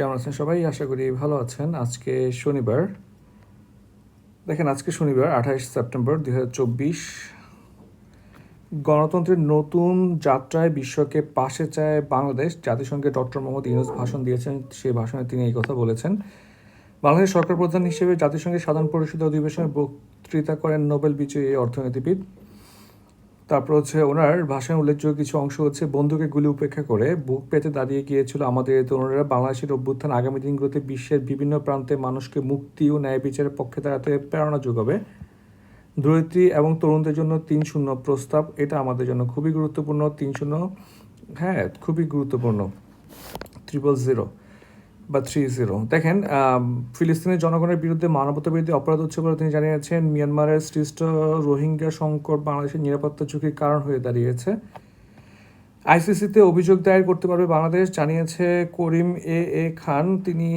কেমন আছেন সবাই? আশা করি ভালো আছেন। আজকে শনিবার। দেখেন, আজকে শনিবার 28 সেপ্টেম্বর 2024। গণতন্ত্রের নতুন যাত্রায় বিশ্বকে পাশে চায় বাংলাদেশ। জাতিসংঘে ডক্টর মোহাম্মদ ইউনূস ভাষণ দিয়েছেন। সেই ভাষণে তিনি এই কথা বলেছেন। বাংলাদেশ সরকার প্রধান হিসেবে জাতিসংঘের সাধারণ পরিষদের অধিবেশনে বক্তৃতা করেন নোবেল বিজয়ী এই অর্থনীতিবিদ। তারপর ওনার ভাষণে উল্লেখযোগ্য কিছু অংশ বন্দুকের গুলি উপেক্ষা করে বুক পেতে দাঁড়িয়ে গিয়েছিল আমাদের এই তরুণেরা। বাংলাদেশের অভ্যুত্থান আগামী দিনগুলোতে বিশ্বের বিভিন্ন প্রান্তে মানুষকে মুক্তি ও ন্যায় বিচারের পক্ষে দাঁড়াতে প্রেরণা যোগাবে। ধরিত্রী এবং তরুণদের জন্য 3-0 প্রস্তাব, এটা আমাদের জন্য খুবই গুরুত্বপূর্ণ। 3-0, হ্যাঁ, খুবই গুরুত্বপূর্ণ। 000 বা 30। দেখেন, ফিলিস্তিনের জনগণের বিরুদ্ধে মানবতাবিরোধী অপরাধ হচ্ছে বলে তিনি জানিয়েছেন। মিয়ানমারের সৃষ্ট রোহিঙ্গা সংকট বাংলাদেশের নিরাপত্তা ঝুঁকির কারণ হয়ে দাঁড়িয়েছে। আইসিসিতে অভিযোগ দায়ের করতে পারবে বাংলাদেশ, জানিয়েছে করিম এ খান। তিনি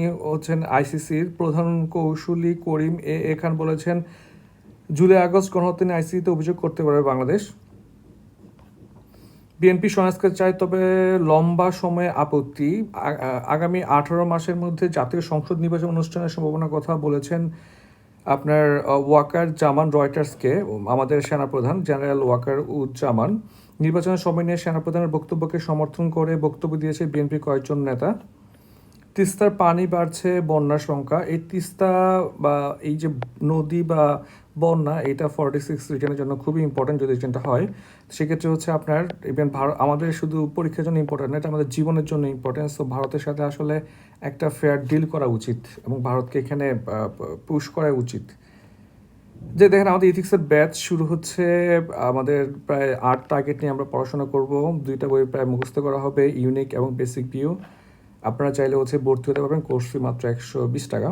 আইসিসির প্রধান কৌঁসুলি। করিম এ খান বলেছেন, জুলাই আগস্ট গণহত্যা নিয়ে আইসিসিতে অভিযোগ করতে পারবে বাংলাদেশ। বিএনপি সংস্কার চায়, তবে লম্বা সময়ে আপত্তি। আগামী 18 মাসের মধ্যে জাতীয় সংসদ নির্বাচন অনুষ্ঠানের সম্ভাবনার কথা বলেছেন আপনার ওয়াকার জামান রয়টার্সকে, আমাদের সেনাপ্রধান জেনারেল ওয়াকার উজ্জামান। নির্বাচনের সময় নিয়ে সেনাপ্রধানের বক্তব্যকে সমর্থন করে বক্তব্য দিয়েছে বিএনপি কয়েকজন নেতা। তিস্তার পানি বাড়ছে, বন্যার শঙ্কা। এই তিস্তা বা এই যে নদী বা বন্যা, এটা 46 রিটার্নের জন্য খুবই ইম্পর্টেন্ট। যদি রিটার্নটা হয় সেক্ষেত্রে আপনার ইভেন আমাদের শুধু পরীক্ষার জন্য ইম্পর্টেন্ট না, এটা আমাদের জীবনের জন্য ইম্পর্টেন্ট। সো ভারতের সাথে আসলে একটা ফেয়ার ডিল করা উচিত এবং ভারতকে এখানে পুশ করা উচিত। যে দেখেন, আমাদের ইথিক্সের ব্যাচ শুরু হচ্ছে। আমাদের প্রায় 8 টার্গেট নিয়ে আমরা পড়াশোনা করব। 2টা বই প্রায় মুখস্থ করা হবে, ইউনিক এবং বেসিক ভিউ। আপনারা চাইলে ভর্তি হতে পারবেন, কোর্স ফি মাত্র 120 টাকা।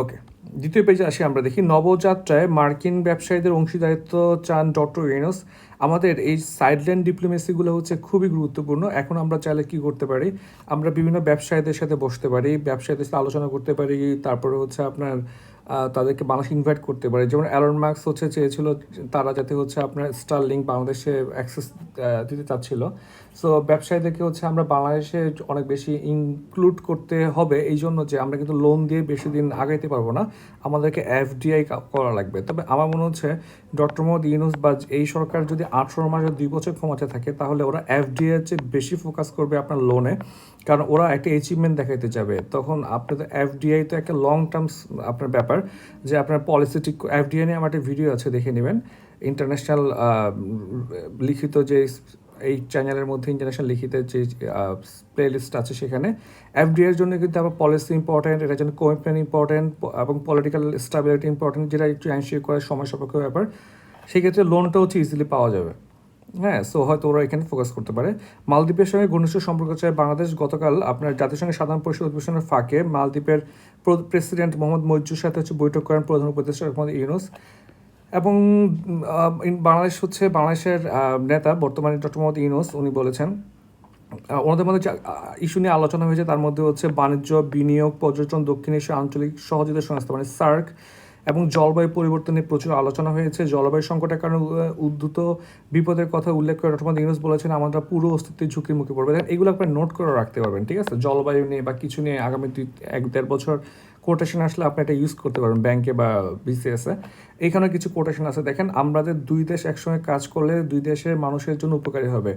ওকে, দ্বিতীয় পেজে আসি। আমরা দেখি, নবযাত্রায় মার্কিন ব্যবসায়ীদের অংশীদারিত্ব চান ডক্টর ইউনূস। আমাদের এই সাইডলাইন ডিপ্লোমেসিগুলো খুবই গুরুত্বপূর্ণ। এখন আমরা চাইলে কি করতে পারি, আমরা বিভিন্ন ব্যবসায়ীদের সাথে বসতে পারি, ব্যবসায়ীদের সাথে আলোচনা করতে পারি। তারপরে আপনার তাদেরকে বাংলাদেশ ইনভাইট করতে পারে। যেমন অ্যালন মার্কস চেয়েছিল তারা যাতে আপনার স্টারলিংক বাংলাদেশে অ্যাক্সেস দিতে চাচ্ছিল। সো ব্যবসায়ীদেরকে আমরা বাংলাদেশে অনেক বেশি ইনক্লুড করতে হবে, এই জন্য যে আমরা কিন্তু লোন দিয়ে বেশি দিন আগাইতে পারবো না, আমাদেরকে এফডিআই করা লাগবে। তবে আমার মনে হচ্ছে ডক্টর মোহাম্মদ ইউনূস বা এই সরকার যদি 18 মাস বা 2 বছর ক্ষমতায় থাকে, তাহলে ওরা এফডিআই এর চেয়ে বেশি ফোকাস করবে আপনার লোনে। কারণ ওরা একটা অ্যাচিভমেন্ট দেখাইতে যাবে। তখন আপনাদের এফডিআই তো একটা লং টার্ম আপনার ব্যাপার, যে আপনার পলিসি ঠিক। এফডিআই নিয়ে আমার একটা ভিডিও আছে, দেখে নেবেন। ইন্টারন্যাশনাল লিখিত যে এই চ্যানেলের মধ্যে ইন্টারন্যাশনাল লিখিত যে প্লে লিস্ট আছে, সেখানে এফডিআইয়ের জন্য কিন্তু আবার পলিসি ইম্পর্টেন্ট, এটার জন্য কমিটমেন্ট ইম্পর্টেন্ট এবং পলিটিক্যাল স্টেবিলিটি ইম্পর্টেন্ট, যেটা একটু এনশিওর করার সময় সাপেক্ষ ব্যাপার। সেক্ষেত্রে লোনটা ইজিলি পাওয়া যাবে। হ্যাঁ, সো হয়তো ওরা এখানে ফোকাস করতে পারে। মালদ্বীপের সঙ্গে ঘনিষ্ঠ সম্পর্ক চায় বাংলাদেশ। গতকাল আপনার জাতিসংঘের সাধারণ পরিষদ অধিবেশনের ফাঁকে মালদ্বীপের প্রেসিডেন্ট মোহাম্মদ মইজুর সাথে বৈঠক করেন প্রধান উপদেষ্টা মোহাম্মদ ইউনূস। এবং বাংলাদেশ বাংলাদেশের নেতা বর্তমানে ডক্টর মোহাম্মদ ইউনূস, উনি বলেছেন ওনাদের মধ্যে ইস্যু নিয়ে আলোচনা হয়েছে। তার মধ্যে বাণিজ্য, বিনিয়োগ, পর্যটন, দক্ষিণ এশিয়া আঞ্চলিক সহযোগিতা সংস্থা মানে সার্ক এবং জলবায়ু পরিবর্তনে প্রচুর আলোচনা হয়েছে। জলবায়ু সংকটের কারণে উদ্ভূত বিপদের কথা উল্লেখ করে ডক্টর মোহাম্মদ ইউনূস বলেছেন, আমরা পুরো অস্তিত্বের ঝুঁকির মুখে পড়বে। এগুলো আপনার নোট করে রাখতে পারবেন, ঠিক আছে? জলবায়ু নিয়ে বা কিছু নিয়ে আগামী 1-1.5 বছর কোটেশন আসলে আপনি এটা ইউজ করতে পারবেন ব্যাংকে বা বিসিএসে। এইখানে কিছু কোটেশন আছে, দেখেন। আমাদের 2 দেশ একসঙ্গে কাজ করলে 2 দেশের মানুষের জন্য উপকারী হবে।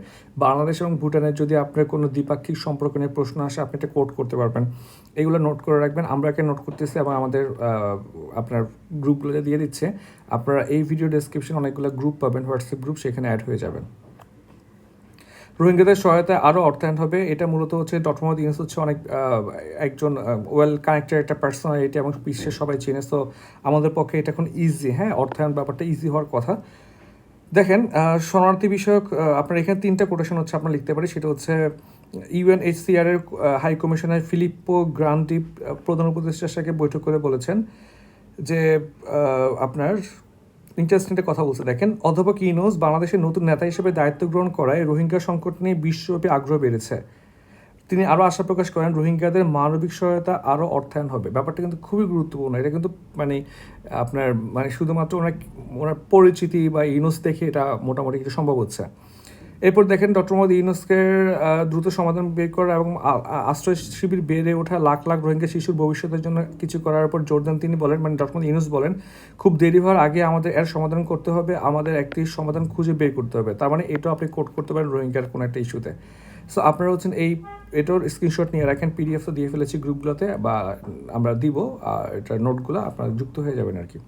বাংলাদেশ এবং ভুটানের যদি আপনার কোনো দ্বিপাক্ষিক সম্পর্ক নিয়ে প্রশ্ন আসে, আপনি এটা কোট করতে পারবেন। এগুলো নোট করে রাখবেন। আমরা একে নোট করতেছি এবং আমাদের আপনার গ্রুপগুলোতে দিয়ে দিচ্ছে। আপনারা এই ভিডিও ডেসক্রিপশনে অনেকগুলো গ্রুপ পাবেন, হোয়াটসঅ্যাপ গ্রুপ, সেখানে অ্যাড হয়ে যাবেন। রোহিঙ্গাদের সহায়তায় আরও অর্থায়ন হবে। এটা মূলত ডক্টর মোহাম্মদ ইউনূস অনেক একজন ওয়েল কানেক্টেড একটা পার্সোনালিটি এবং বিশ্বের সবাই চেনে। সো আমাদের পক্ষে এটা এখন ইজি, হ্যাঁ, অর্থায়ন ব্যাপারটা ইজি হওয়ার কথা। দেখেন, শরণার্থী বিষয়ক আপনার এখানে 3টা কোটেশন আপনার লিখতে পারি। সেটা ইউএনএইচসিআর এর হাই কমিশনার ফিলিপ্পো গ্রান্ডি প্রধান উপদেষ্টার সাথে বৈঠক করে বলেছেন যে আপনার ইন্টারেস্টিং একটা কথা বলছে। দেখেন, অধ্যাপক ইউনূস বাংলাদেশের নতুন নেতা হিসেবে দায়িত্ব গ্রহণ করায় রোহিঙ্গা সংকট নিয়ে বিশ্বব্যাপী আগ্রহ বেড়েছে। তিনি আরও আশা প্রকাশ করেন রোহিঙ্গাদের মানবিক সহায়তা আরও অর্থায়ন হবে। ব্যাপারটা কিন্তু খুবই গুরুত্বপূর্ণ। এটা কিন্তু শুধুমাত্র ওনার পরিচিতি বা ইউনূস দেখে এটা মোটামুটি কিছু সম্ভব হচ্ছে। এরপর দেখেন ডক্টর মোহাম্মদ ইউনূসকে দ্রুত সমাধান বের করা এবং আশ্রয় শিবির বেড়ে ওঠা লাখ লাখ রোহিঙ্গা শিশুর ভবিষ্যতের জন্য কিছু করার উপর জোর দেন তিনি বলেন, মানে ডক্টর মোহাম্মদ ইউনূস বলেন, খুব দেরি হওয়ার আগে আমাদের এর সমাধান করতে হবে, আমাদের একটি সমাধান খুঁজে বের করতে হবে। তার মানে এটাও আপনি কোট করতে পারেন রোহিঙ্গার কোনো একটা ইস্যুতে। সো আপনারা হচ্ছেন এটার স্ক্রিনশট নিয়ে রাখেন, পিডিএফ তো দিয়ে ফেলেছি গ্রুপগুলোতে, বা আমরা দিব এটার নোটগুলো আপনারা যুক্ত হয়ে যাবেন আর কি।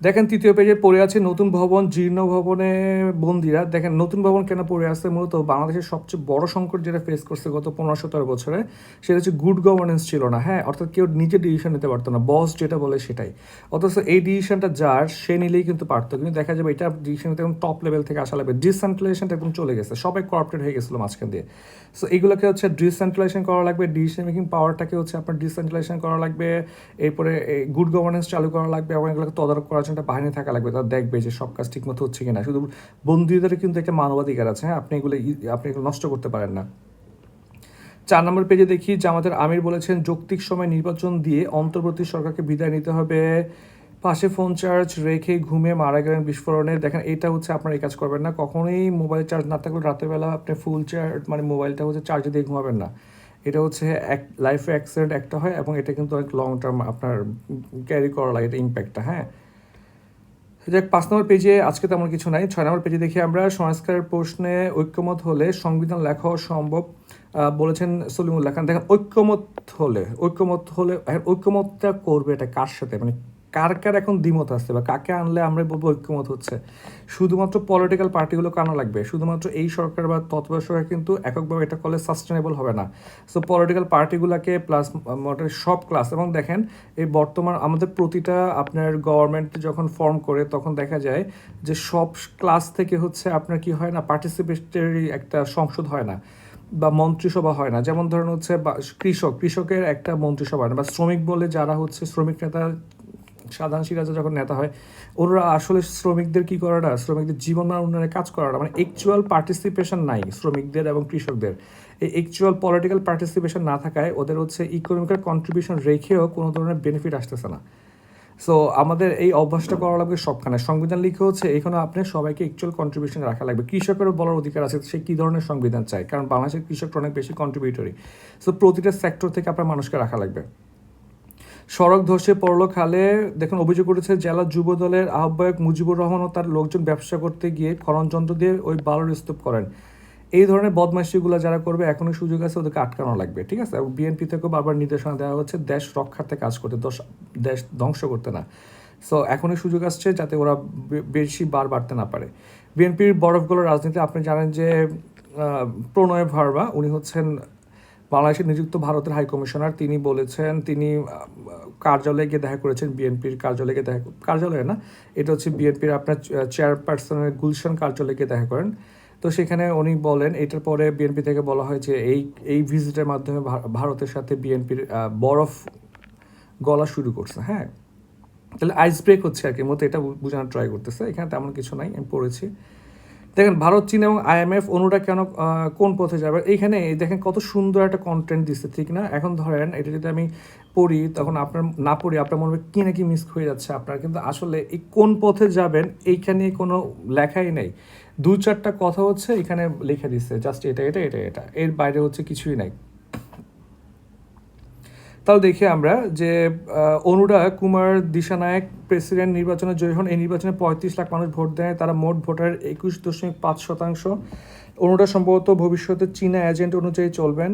দেখেন তৃতীয় পেজে পড়ে আছে নতুন ভবন জীর্ণ ভবনে বন্দীরা। দেখেন নতুন ভবন কেন পড়ে আছে, মূলত বাংলাদেশের সবচেয়ে বড় সংকট যেটা ফেস করছে গত 15-17 বছরে, সেটা হচ্ছে গুড গভর্নেন্স ছিল না। হ্যাঁ, অর্থাৎ কেউ নিজে ডিসিশন নিতে পারতো না, বস যেটা বলে সেটাই। অথচ এই ডিসিশনটা যার সে নিলেই কিন্তু পারতো, কিন্তু দেখা যাবে এটা ডিসিশন নিতে একদম টপ লেভেল থেকে আসা লাগবে। ডিসেন্ট্রালাইজেশনটা একদম চলে গেছে, সবাই কর্পোরেট হয়ে গেছিলো মাঝখান দিয়ে। সো এইগুলোকে হচ্ছে ডিসেন্ট্রালাইজেশন করা লাগবে, ডিসিশন মেকিং পাওয়ারটাকে হচ্ছে আপনার ডিসেন্ট্রালাইজেশন করা লাগবে, এরপরে গুড গভর্নেন্স চালু করা লাগবে এবং এগুলোকে তদারক করার জন্য একটা বাহিনী থাকা লাগবে, তারা দেখবে যে সব কাজ ঠিকমতো হচ্ছে কিনা। শুধু বন্দীদের কিন্তু একটা মানবাধিকার আছে, হ্যাঁ, আপনি এগুলো নষ্ট করতে পারেন না। 4 নম্বর পেজে দেখি জামাতের আমির বলেছেন যৌক্তিক সময় নির্বাচন দিয়ে অন্তর্বর্তী সরকারকে বিদায় নিতে হবে, পাশে ফোন চার্জ রেখে ঘুমিয়ে মারা গেলেন বিস্ফোরণে। দেখেন এটা হচ্ছে আপনার এই কাজ করবেন না, কখনোই মোবাইল চার্জ না থাকলে রাতেরবেলা আপনি ফুল চার্জ, মানে মোবাইলটা হচ্ছে চার্জে দিয়ে ঘুমাবেন না। এটা হচ্ছে লাইফে অ্যাক্সিডেন্ট একটা হয় এবং এটা কিন্তু অনেক লং টার্ম আপনার ক্যারি করা লাগে, এটা ইম্প্যাক্টটা। হ্যাঁ, যাক 5 নম্বর পেজে আজকে তেমন কিছু নাই। 6 নম্বর পেজে দেখি আমরা সংস্কারের প্রশ্নে ঐক্যমত হলে সংবিধান লেখাও সম্ভব বলেছেন সলিমুল্লাহ খান। দেখেন ঐক্যমতটা করবে এটা কার সাথে, মানে কার কার এখন দ্বিমত আসছে বা কাকে আনলে আমরা বলবো ঐক্যমত হচ্ছে। শুধুমাত্র পলিটিক্যাল পার্টিগুলো আনা লাগবে, শুধুমাত্র এই সরকার বা তত্ত্বাবধায়ক সরকার কিন্তু এককভাবে এটা করলে সাস্টেনেবল হবে না। সো পলিটিক্যাল পার্টিগুলোকে প্লাস মোটামুটি সব ক্লাস, এবং দেখেন এই বর্তমান আমাদের প্রতিটা আপনার গভর্নমেন্ট যখন ফর্ম করে তখন দেখা যায় যে সব ক্লাস থেকে হচ্ছে আপনার কি হয় না, পার্টিসিপেটরি একটা সংসদ হয় না বা মন্ত্রিসভা হয় না। যেমন ধরেন হচ্ছে বা কৃষকের একটা মন্ত্রিসভা হয় না, বা শ্রমিক বলে যারা হচ্ছে শ্রমিক নেতা, সাধারণ সিরাজা যখন নেতা হয়, ওরা আসলে শ্রমিকদের কি করে না, শ্রমিকদের জীবনমান উন্নয়নে কাজ করা, মানে অ্যাকচুয়াল পার্টিসিপেশন নাই শ্রমিকদের এবং কৃষকদের। এই অ্যাকচুয়াল পলিটিক্যাল পার্টিসিপেশন না থাকায় ওদের হচ্ছে ইকোনমিক্যাল কন্ট্রিবিউশন রেখেও কোনো ধরনের বেনিফিট আসতেছে না। সো আমাদের এই অভ্যাসটা করা লাগবে সবখানে। সংবিধান লিখে হচ্ছে এখানে আপনি সবাইকে অ্যাকচুয়াল কন্ট্রিবিউশন রাখা লাগবে। কৃষকেরও বলার অধিকার আছে সে কী ধরনের সংবিধান চায়, কারণ বাংলাদেশের কৃষকরা অনেক বেশি কন্ট্রিবিউটরি। সো প্রতিটা সেক্টর থেকে আপনার মানুষকে রাখা লাগবে। সড়ক ধসে পড়ল খালে। দেখুন অভিযোগ করেছে জেলা যুব দলের আহ্বায়ক মুজিবুর রহমান ও তার লোকজন ব্যবসা করতে গিয়ে খননযন্ত্র দিয়ে ওই বালুর স্তূপ করেন। এই ধরনের বদমাইশিগুলো যারা করবে এখনই সুযোগ আছে, ওদেরকে আটকানো লাগবে, ঠিক আছে। এবং বিএনপি থেকেও বারবার নির্দেশনা দেওয়া হচ্ছে দেশ রক্ষার্থে কাজ করতে, দেশ ধ্বংস করতে না। সো এখনই সুযোগ আসছে যাতে ওরা বেশি বার বাড়তে না পারে। বিএনপির বরফগুলোর রাজনীতি আপনি জানেন যে প্রণয় ভার্বা উনি হচ্ছেন বাংলাদেশে নিযুক্ত ভারতের হাই কমিশনার। তিনি বলেছেন তিনি কার্যালয়ে গিয়ে দেখা করেছেন, বিএনপির কার্যালয়ে গিয়ে কার্যালয়ে না, এটা হচ্ছে বিএনপির আপনার চেয়ারপারসনের গুলশান কার্যালয়ে গিয়ে দেখা করেন। তো সেখানে উনি বলেন, এটার পরে বিএনপি থেকে বলা হয় যে এই ভিজিটের মাধ্যমে ভারতের সাথে বিএনপির বরফ গলা শুরু করছে। হ্যাঁ, তাহলে আইস ব্রেক হচ্ছে আর কি, মতো এটা বোঝানোর ট্রাই করতেছে। এখানে তেমন কিছু নাই, আমি পড়েছি। দেখেন ভারত, চীন এবং আইএমএফ অনুরা কেন কোন পথে যাবে, এইখানে দেখেন কত সুন্দর একটা কন্টেন্ট দিচ্ছে, ঠিক না? এখন ধরেন এটা যদি আমি পড়ি তখন আপনার না পড়ি আপনার মনে হবে কি নাকি মিস হয়ে যাচ্ছে আপনার, কিন্তু আসলে এই কোন পথে যাবেন এইখানে কোনো লেখাই নেই। 2-4টা কথা হচ্ছে এখানে লিখে দিচ্ছে, জাস্ট এটা এটা এটা এটা, এর বাইরে হচ্ছে কিছুই নাই। তাহলে দেখি আমরা যে অনুরা কুমার দিশানায়ক প্রেসিডেন্ট নির্বাচনে জয়ী হন। এই নির্বাচনে 35 লাখ মানুষ ভোট দেয়, তারা মোট ভোটারের 21.5%। অনুরা সম্ভবত ভবিষ্যতে চীনা এজেন্ট অনুযায়ী চলবেন।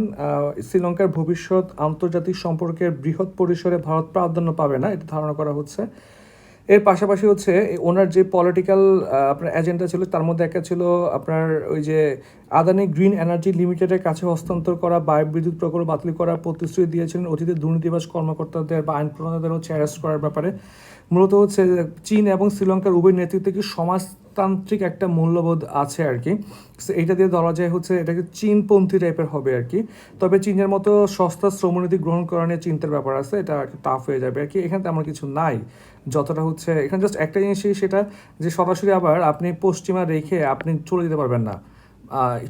শ্রীলঙ্কার ভবিষ্যৎ আন্তর্জাতিক সম্পর্কের বৃহৎ পরিসরে ভারত প্রাধান্য পাবে না, এটা ধারণা করা হচ্ছে। এর পাশাপাশি হচ্ছে ওনার যে পলিটিক্যাল আপনার এজেন্ডা ছিল তার মধ্যে একটা ছিল আপনার ওই যে আদানি গ্রিন এনার্জি লিমিটেডের কাছে হস্তান্তর করা বিদ্যুৎ প্রকল্প বাতিল করার প্রতিশ্রুতি দিয়েছিলেন। অতীতে দুর্নীতিবাজ কর্মকর্তাদের বা আইন প্রণেতাদের হচ্ছে অ্যারেস্ট করার ব্যাপারে। মূলত হচ্ছে চীন এবং শ্রীলঙ্কার উভয় নেতৃত্বে কি সমাজতান্ত্রিক একটা মূল্যবোধ আছে আর কি। এইটা দিয়ে ধরা যায় হচ্ছে এটাকে চীনপন্থী টাইপের হবে আর কি। তবে চীনের মতো সস্তা শ্রমনীতি গ্রহণ করা নিয়ে চিন্তার ব্যাপার আছে, এটা টাফ হয়ে যাবে আর কি। এখানে তেমন কিছু নাই, যতটা হচ্ছে এখানে জাস্ট একটা জিনিসই, সেটা যে সরাসরি আবার আপনি পশ্চিমা রেখে আপনি চলে যেতে পারবেন না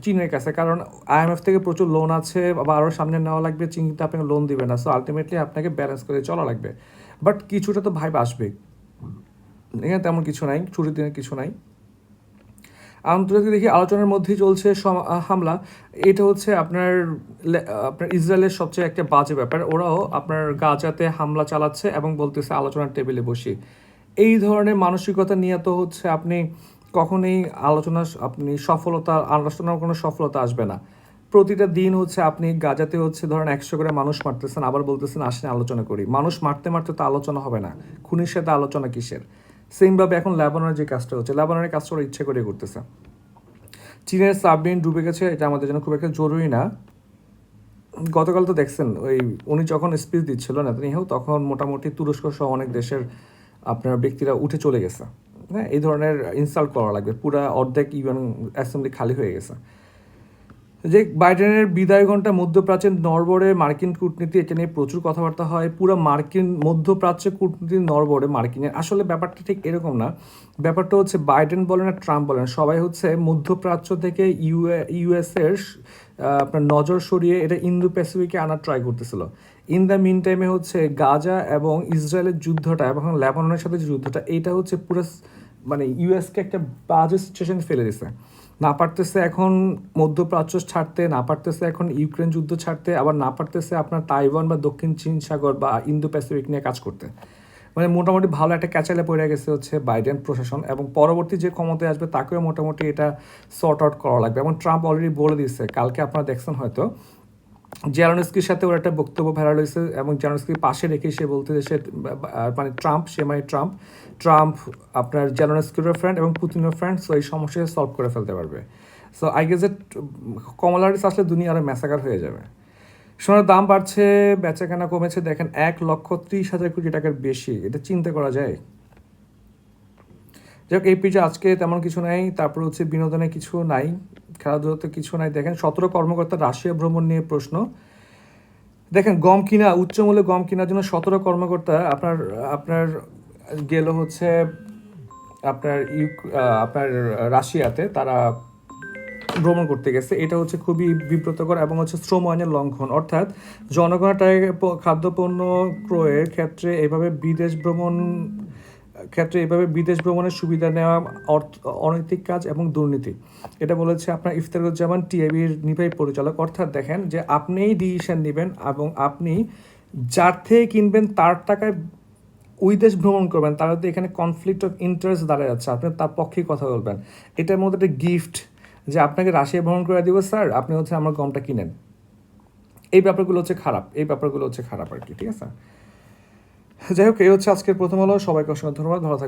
চীনের কাছে, কারণ আইএমএফ থেকে প্রচুর লোন আছে বা আরও সামনে নেওয়া লাগবে, চীন কিন্তু আপনাকে লোন দিবে না। সো আলটিমেটলি আপনাকে ব্যালেন্স করে চলা লাগবে, বাট কিছুটা তো ভাইব আসবে। এখানে তেমন কিছু নাই, ছুটির দিনে কিছু নাই। আন্তর্জাতিক দেখি আলোচনার মধ্যেই চলছে হামলা। এটা হচ্ছে আপনার আপনার ইসরায়েলের সবচেয়ে একটা বাজে ব্যাপার। ওরাও আপনার গাজাতে হামলা চালাচ্ছে এবং বলতেছে আলোচনার টেবিলে বসি। এই ধরনের মানসিকতা নিয়ে তো হচ্ছে আপনি কখনোই আপনি আলোচনার কোনো সফলতা আসবে না। প্রতিটা দিন হচ্ছে আপনি গাজাতে হচ্ছে ধরেন 100 করে মানুষ মারতেছেন, আবার বলতেছেন আসেন আলোচনা করি। মানুষ মারতে মারতে তো আলোচনা হবে না, খুনির সাথে আলোচনা কিসের? সেমভাবে এখন লেবাননের যে কাজটা হচ্ছে, লেবাননের কাজটা ওরা ইচ্ছে করে করতেছে। চীনের সাবমেরিন ডুবে গেছে, এটা আমাদের জন্য খুব একটা জরুরি না। গতকাল তো দেখছেন উনি যখন স্পিচ দিচ্ছিল নেতানিয়াহু, তখন মোটামুটি তুরস্ক সহ অনেক দেশের আপনার ব্যক্তিরা উঠে চলে গেছে। হ্যাঁ, এই ধরনের ইনসাল্ট করা লাগবে, পুরা অর্ধেক ইউএন অ্যাসেম্বলি খালি হয়ে গেছে। যে বাইডেনের বিদায় ঘণ্টা মধ্যপ্রাচ্যের নড়বড়ে মার্কিন কূটনীতি, এটা নিয়ে প্রচুর কথাবার্তা হয়। পুরো মধ্যপ্রাচ্যের কূটনীতি নড়বড়ে মার্কিনের। আসলে ব্যাপারটা ঠিক এরকম না। ব্যাপারটা হচ্ছে বাইডেন বলেন আর ট্রাম্প বলেন, সবাই হচ্ছে মধ্যপ্রাচ্য থেকে ইউএসের আপনার নজর সরিয়ে এটা ইন্দো প্যাসিফিকে আনার ট্রাই করতেছিল। ইন দ্য মিন টাইমে হচ্ছে গাজা এবং ইসরায়েলের যুদ্ধটা এবং লেবাননের সাথে যে যুদ্ধটা, এইটা হচ্ছে পুরো মানে ইউএসকে একটা বাজে সিচুয়েশন ফেলে দিছে। না পারতেছে এখন মধ্যপ্রাচ্য ছাড়তে, না পারতেছে এখন ইউক্রেন যুদ্ধ ছাড়তে, আবার না পারতেছে আপনার তাইওয়ান বা দক্ষিণ চীন সাগর বা ইন্দো প্যাসিফিক নিয়ে কাজ করতে। মানে মোটামুটি ভালো একটা ক্যাচালে পড়ে গেছে হচ্ছে বাইডেন প্রশাসন, এবং পরবর্তী যে ক্ষমতায় আসবে তাকেও মোটামুটি এটা সর্ট আউট করা লাগবে। এবং ট্রাম্প অলরেডি বলে দিচ্ছে, কালকে আপনারা দেখছেন হয়তো, জেলনস্কির সাথে ওর একটা বক্তব্য ভাইরাল হয়েছে এবং জেলনস্কির পাশে রেখে সে বলতে সে মানে ট্রাম্প আপনার জেলনস্কিরও ফ্রেন্ড এবং পুতিনের ফ্রেন্ড, সো এই সমস্যা সলভ করে ফেলতে পারবে। So I guess at Kamala Harris আসলে দুনিয়া আরও ম্যাসাকার হয়ে যাবে। সোনার দাম বাড়ছে, বেচাকেনা কমেছে, দেখেন 1,30,000 কোটি টাকার বেশি, এটা চিন্তা করা যায়? যাই হোক, এই পিজে আজকে তেমন কিছু নাই। তারপর হচ্ছে বিনোদনে কিছু নাই, খেলাধুলাতে কিছু নাই। দেখেন 17 কর্মকর্তা রাশিয়া ভ্রমণ নিয়ে প্রশ্ন। দেখেন উচ্চমূল্যে গম কেনার জন্য 17 কর্মকর্তা আপনার আপনার গেল হচ্ছে আপনার আপনার রাশিয়াতে, তারা ভ্রমণ করতে গেছে। এটা হচ্ছে খুবই বিব্রতকর এবং হচ্ছে শ্রম আইনের লঙ্ঘন। অর্থাৎ জনগণের খাদ্যপণ্য ক্রয়ের ক্ষেত্রে এভাবে বিদেশ ভ্রমণের সুবিধা নেওয়া অনৈতিক কাজ এবং দুর্নীতি। এটা বলেছে আপনার ইফতারুজ্জামান, টিআইবির নির্বাহী পরিচালক। অর্থাৎ দেখেন যে আপনিই ডিসিশন নেবেন এবং আপনি যার থেকে কিনবেন তার টাকায় ওই দেশ ভ্রমণ করবেন, তার যদি এখানে কনফ্লিক্ট অফ ইন্টারেস্ট দাঁড়ায় যাচ্ছে, আপনি তার পক্ষেই কথা বলবেন। এটার মধ্যে একটা গিফট যে আপনাকে রাশিয়া ভ্রমণ করে দিব স্যার, আপনি হচ্ছে আমার গমটা কিনেন। এই ব্যাপারগুলো হচ্ছে খারাপ আর কি, ঠিক আছে? যাই হোক, এই হচ্ছে আজকের প্রথম আলো। সবাইকে অসংখ্য ধন্যবাদ, ভালো থাকবেন।